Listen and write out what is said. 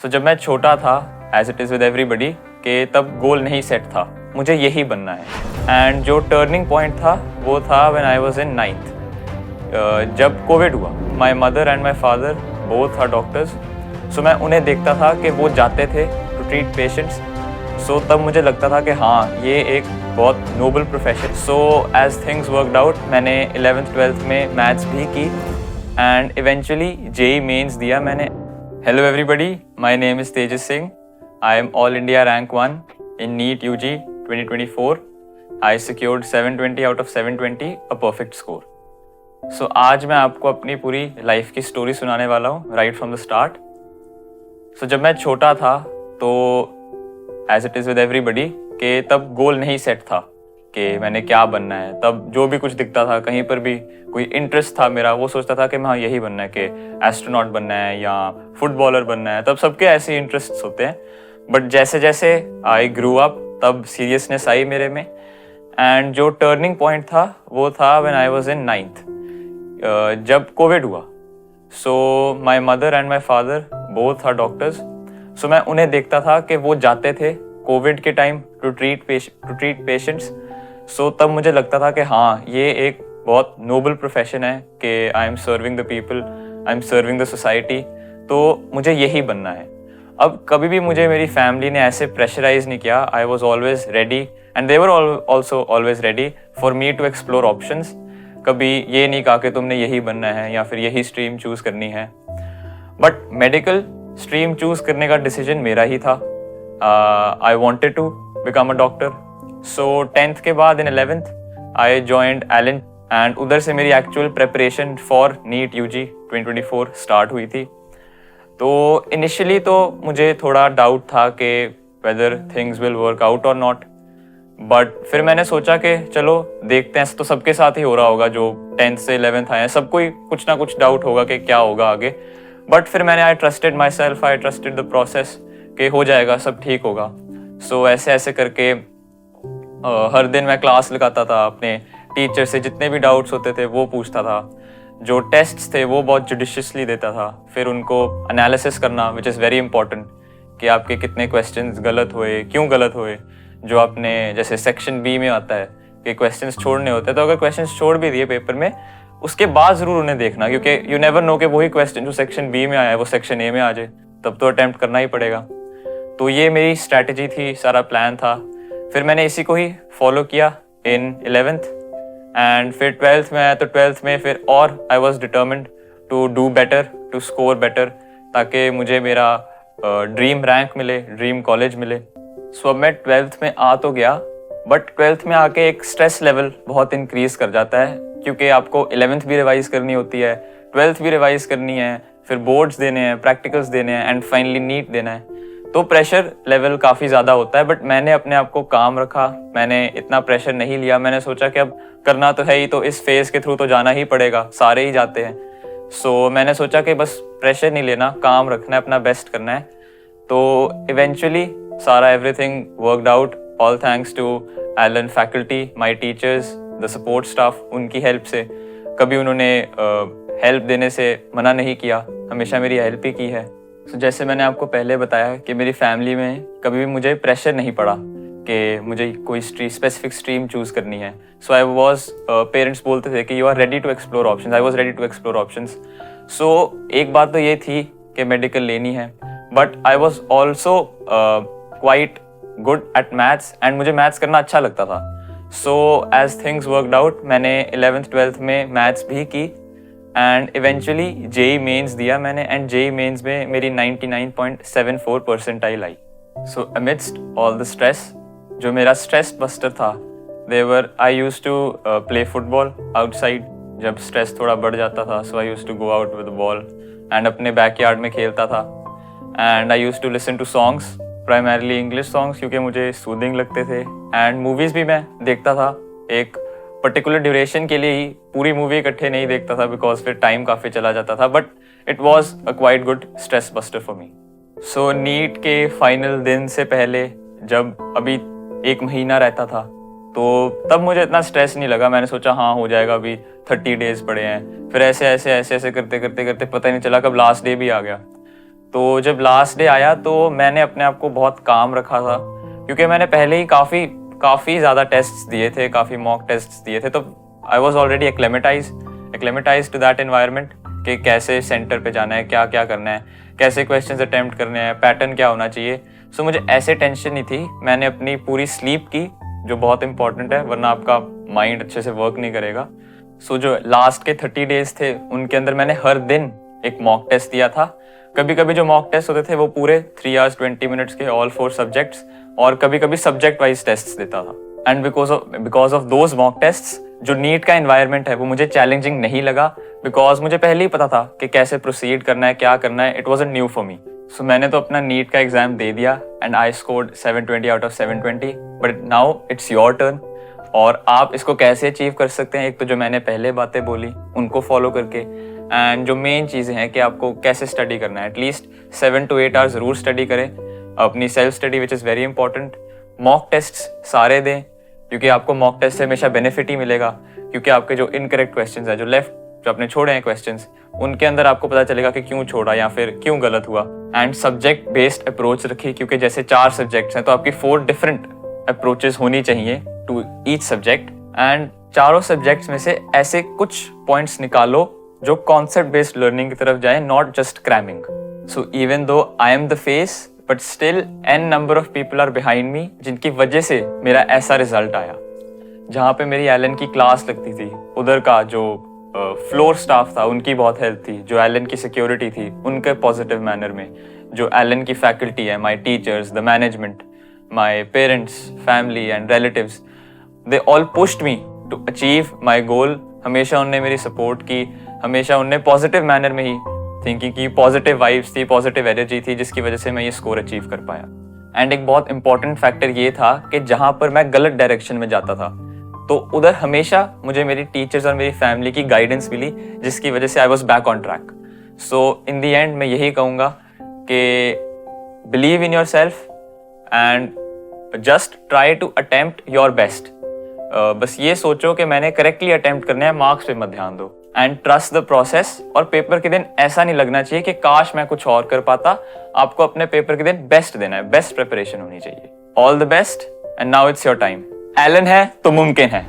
जब मैं छोटा था, as it is with everybody, कि तब गोल नहीं सेट था, मुझे यही बनना है। एंड जो टर्निंग पॉइंट था वो था when I was in 9th, जब कोविड हुआ। My mother and my father both are doctors, so मैं उन्हें देखता था कि वो जाते थे टू ट्रीट पेशेंट्स। सो तब मुझे लगता था कि हाँ, ये एक बहुत noble profession. So as things worked out, मैंने 11th-12th में मैथ्स भी की एंड इवेंचुअली जेई मेंस दिया मैंने। Hello everybody, my name is Tejas Singh. I am all India rank 1 in NEET UG 2024. I secured 720 out of 720, a perfect score. So आज मैं आपको अपनी पूरी लाइफ की स्टोरी सुनाने वाला हूँ, right from the start. So जब मैं छोटा था तो as it is with everybody, कि तब गोल नहीं सेट था कि मैंने क्या बनना है। तब जो भी कुछ दिखता था, कहीं पर भी कोई इंटरेस्ट था मेरा, वो सोचता था कि हाँ, यही बनना है, कि एस्ट्रोनॉट बनना है या फुटबॉलर बनना है। तब सबके ऐसे इंटरेस्ट होते हैं। बट जैसे जैसे आई ग्रू अप, तब सीरियसनेस आई मेरे में। एंड जो टर्निंग पॉइंट था वो था when I was in 9th, जब कोविड हुआ। So my mother and my father both are doctors, so मैं उन्हें देखता था कि वो जाते थे कोविड के टाइम टू ट्रीट पेशेंट्स। सो तब मुझे लगता था कि हाँ, ये एक बहुत नोबल प्रोफेशन है, कि I am serving the people, I am serving the society, तो मुझे यही बनना है। अब कभी भी मुझे मेरी फैमिली ने ऐसे प्रेशराइज नहीं किया। I was always ready and they were also always ready for me to explore options. कभी ये नहीं कहा कि तुमने यही बनना है या फिर यही स्ट्रीम चूज करनी है। बट मेडिकल स्ट्रीम चूज करने का डिसीजन मेरा ही था। I wanted to become a doctor. So 10th के बाद in 11th I joined Allen and उधर से मेरी actual preparation for NEET UG 2024 start हुई थी। तो इनिशियली तो मुझे थोड़ा डाउट था कि whether things will work out और नॉट। बट फिर मैंने सोचा कि चलो देखते हैं, तो सबके साथ ही हो रहा होगा जो 10th से 11th आए हैं, सबको ही कुछ ना कुछ डाउट होगा कि क्या होगा आगे। बट फिर मैंने आई trusted my self, I trusted the process, कि हो जाएगा, सब ठीक होगा। सो ऐसे ऐसे करके हर दिन मैं क्लास लगाता था, अपने टीचर से जितने भी डाउट्स होते थे वो पूछता था। जो टेस्ट्स थे वो बहुत जुडिशियसली देता था। फिर उनको एनालिसिस करना, विच इज़ वेरी इंपॉर्टेंट, कि आपके कितने क्वेश्चंस गलत हुए, क्यों गलत हुए। जो आपने जैसे सेक्शन बी में आता है कि क्वेश्चंस छोड़ने होते हैं, तो अगर क्वेश्चंस छोड़ भी दिए पेपर में, उसके बाद ज़रूर उन्हें देखना, क्योंकि यू नेवर नो कि वही क्वेश्चन जो सेक्शन बी में आया है वो सेक्शन ए में आ जाए, तब तो अटैम्प्ट करना ही पड़ेगा। तो ये मेरी स्ट्रैटेजी थी, सारा प्लान था। फिर मैंने इसी को ही फॉलो किया इन 11th एंड फिर 12th में आया। तो 12th में फिर और I was determined to do better, to score better, ताकि मुझे मेरा ड्रीम रैंक मिले, ड्रीम कॉलेज मिले। सो अब मैं 12th में आ तो गया, बट 12th में आके एक स्ट्रेस लेवल बहुत इंक्रीज कर जाता है, क्योंकि आपको 11th भी रिवाइज करनी होती है, 12th भी रिवाइज करनी है, फिर बोर्ड्स देने हैं, प्रैक्टिकल्स देने हैं एंड फाइनली नीट देना है। तो प्रेशर लेवल काफ़ी ज़्यादा होता है। बट मैंने अपने आप को काम रखा, मैंने इतना प्रेशर नहीं लिया। मैंने सोचा कि अब करना तो है ही, तो इस फेज़ के थ्रू तो जाना ही पड़ेगा, सारे ही जाते हैं। सो मैंने सोचा कि बस प्रेशर नहीं लेना, काम रखना है, अपना बेस्ट करना है। तो इवेंचुअली सारा everything worked out, all thanks to Allen faculty, my teachers, the support staff. उनकी हेल्प से कभी उन्होंने हेल्प देने से मना नहीं किया, हमेशा मेरी हेल्प ही की है। So, जैसे मैंने आपको पहले बताया कि मेरी फैमिली में कभी भी मुझे प्रेशर नहीं पड़ा कि मुझे कोई स्पेसिफिक स्ट्रीम चूज करनी है। सो आई वॉज, पेरेंट्स बोलते थे कि you are ready to explore options, I was ready to explore options. So एक बात तो ये थी कि मेडिकल लेनी है, but I was also quite good at maths and मुझे मैथ्स करना अच्छा लगता था। So as things worked out, मैंने 11th-12th में मैथ्स भी की एंड इवेंचुअली जेई मेंस दिया मैंने एंड जेई मेंस में मेरी 99.74 परसेंटाइल आई। So amidst all the stress, जो मेरा स्ट्रेस बस्टर था, I use to play football outside. जब स्ट्रेस थोड़ा बढ़ जाता था, so I use to go out with ball and अपने बैकयार्ड में खेलता था। And I use to listen to songs, primarily English songs, क्योंकि मुझे सूदिंग लगते थे। एंड मूवीज़ भी मैं देखता था, एक पर्टिकुलर ड्यूरेशन के लिए ही, पूरी मूवी इकट्ठे नहीं देखता था, बिकॉज फिर टाइम काफ़ी चला जाता था। But it was a quite good stress buster for me. So NEET के फाइनल दिन से पहले, जब अभी 1 महीना रहता था, तो तब मुझे इतना स्ट्रेस नहीं लगा। मैंने सोचा हाँ, हो जाएगा, अभी 30 डेज पड़े हैं। फिर ऐसे ऐसे ऐसे ऐसे करते करते करते पता ही नहीं चला कब लास्ट डे भी आ गया। तो जब लास्ट डे आया तो मैंने अपने आप को बहुत काम रखा था, क्योंकि मैंने पहले ही काफ़ी ज़्यादा टेस्ट्स दिए थे, काफ़ी मॉक टेस्ट्स दिए थे, तो I was already acclimatize to that environment कि कैसे सेंटर पे जाना है, क्या क्या करना है, कैसे क्वेश्चंस अटेम्प्ट करने हैं, पैटर्न क्या होना चाहिए। सो मुझे ऐसे टेंशन नहीं थी। मैंने अपनी पूरी स्लीप की, जो बहुत इंपॉर्टेंट है, वरना आपका माइंड अच्छे से वर्क नहीं करेगा। सो जो लास्ट के 30 डेज थे उनके अंदर मैंने हर दिन एक मॉक टेस्ट दिया था। कभी कभी जो मॉक टेस्ट होते थे वो पूरे 3 hours 20 minutes के ऑल 4 सब्जेक्ट्स, और कभी कभी सब्जेक्ट वाइज टेस्ट देता था। And because of those mock test जो नीट का एनवायरनमेंट है वो मुझे चैलेंजिंग नहीं लगा, बिकॉज मुझे पहले ही पता था कि कैसे प्रोसीड करना है, क्या करना है। It wasn't new for me. So मैंने तो अपना नीट का एग्जाम दे दिया and I scored 720 out of 720, but now it's your turn. और आप इसको कैसे अचीव कर सकते हैं, एक तो जो मैंने पहले बातें बोली उनको फॉलो करके, एंड जो मेन चीज़ें हैं कि आपको कैसे स्टडी करना है। एटलीस्ट 7 to 8 hours ज़रूर स्टडी करें, अपनी self study which is very important. Mock test सारे दें, क्योंकि आपको मॉक टेस्ट से हमेशा बेनिफिट ही मिलेगा, क्योंकि आपके जो इनकरेक्ट क्वेश्चंस है, जो आपने छोड़े हैं क्वेश्चंस, उनके अंदर आपको पता चलेगा कि क्यों छोड़ा या फिर क्यों गलत हुआ। एंड सब्जेक्ट बेस्ड अप्रोच रखिए, क्योंकि जैसे 4 सब्जेक्ट्स हैं तो आपकी 4 डिफरेंट अप्रोचेस होनी चाहिए टू ईच सब्जेक्ट। एंड चारों सब्जेक्ट्स में से ऐसे कुछ पॉइंट्स निकालो जो कॉन्सेप्ट बेस्ड लर्निंग की तरफ जाए, not just cramming. So even though I am the face, but still n number of people are behind me, जिनकी वजह से मेरा ऐसा रिजल्ट आया। जहाँ पे मेरी एलन की क्लास लगती थी, उधर का जो फ्लोर स्टाफ था उनकी बहुत हेल्प थी, जो एलन की सिक्योरिटी थी उनके पॉजिटिव मैनर में, जो एलन की फैकल्टी है, my teachers, the management, my parents, family and relatives, they all pushed me to achieve my goal. हमेशा उनने मेरी सपोर्ट की, हमेशा उनने पॉजिटिव मैनर में ही थिंकिंग की, पॉजिटिव वाइब्स थी, पॉजिटिव एनर्जी थी, जिसकी वजह से मैं ये स्कोर अचीव कर पाया। एंड एक बहुत इंपॉर्टेंट फैक्टर ये था कि जहाँ पर मैं गलत डायरेक्शन में जाता था तो उधर हमेशा मुझे मेरी टीचर्स और मेरी फैमिली की गाइडेंस मिली, जिसकी वजह से I was back on track. So in the end मैं यही कहूँगा कि believe in yourself and just try to attempt your best. बस ये सोचो कि मैंने करेक्टली अटेम्प्ट करना है, मार्क्स पे मत ध्यान दो। And trust the process. और पेपर के दिन ऐसा नहीं लगना चाहिए कि काश मैं कुछ और कर पाता। आपको अपने पेपर के दिन बेस्ट देना है, बेस्ट प्रिपरेशन होनी चाहिए। All the best and now it's your time. Allen है तो मुमकिन है।